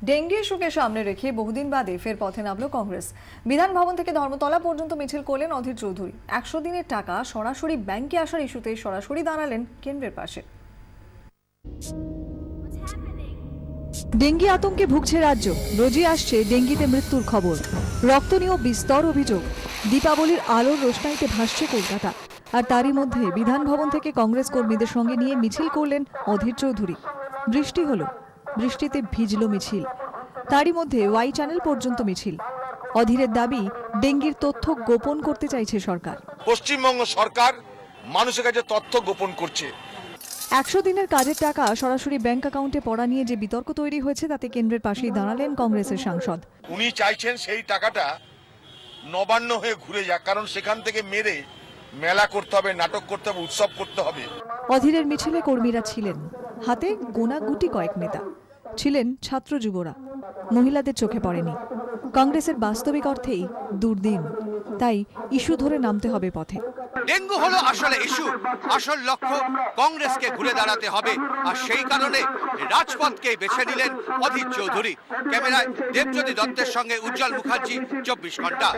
Dengue ইস্যুকে সামনে রেখে বহুদিন বাদে ফের পথে নামলো কংগ্রেস। বিধান ভবন থেকে ধর্মতলা পর্যন্ত মিছিল করলেন অধীর চৌধুরী। 100 দিনের টাকা সরাসরি ব্যাংকে আসার ইস্যুতে সরাসরি দাঁড়ালেন কেন্দ্রের পাশে। ডেঙ্গি আতঙ্কে ভুগছে রাজ্য। রোজই আসছে ডেঙ্গিতে মৃত্যুর খবর। রক্ত নিয়েও বিস্তর অভিযোগ। দীপাবলির আলোর রোশনাইতে ভাসছে কলকাতা। আর তারই মধ্যে বিধান ভবন থেকে কংগ্রেস কর্মীদের সঙ্গে নিয়ে মিছিল করলেন অধীর চৌধুরী। বৃষ্টি হলো, বৃষ্টিতে ভিজল মিছিল। তারই মধ্যে ওয়াই চ্যানেল পর্যন্ত মিছিল। অধীরের দাবি, ডেঙ্গির তথ্য গোপন করতে চাইছে সরকার। পশ্চিমবঙ্গ সরকার মানুষের কাছে তথ্য গোপন করছে। 100 দিনের কাজের টাকা সরাসরি ব্যাংক অ্যাকাউন্টে পড়া নিয়ে যে বিতর্ক তৈরি হয়েছে তাতে কেন্দ্রের পাশেই দাঁড়ালেন কংগ্রেসের সাংসদ। উনি চাইছেন সেই টাকাটা নবান্ন হয়ে ঘুরে যাক, কারণ সেখান থেকে মেরে মেলা করতে হবে, নাটক করতে হবে, উৎসব করতে হবে। অধীরের মিছিলে কর্মীরা ছিলেন, হাতে গোনা গুটি কয়েক নেতা ছিলেন, ছাত্র যুবরা। মহিলাদের চোখে পড়েনি। কংগ্রেসের বাস্তবিক অর্থেই দুর্দিন, তাই ইস্যু ধরে নামতে হবে পথে। ডেঙ্গু হলো আসলে ইস্যু, আসল লক্ষ্য কংগ্রেসকে ঘুরে দাঁড়াতে হবে। আর সেই কারণে রাজপথকে বেছে নিলেন অধীর চৌধুরী। ক্যামেরায় দেবজ্যোতি দত্তের সঙ্গে উজ্জ্বল মুখার্জি, 24 ঘন্টা।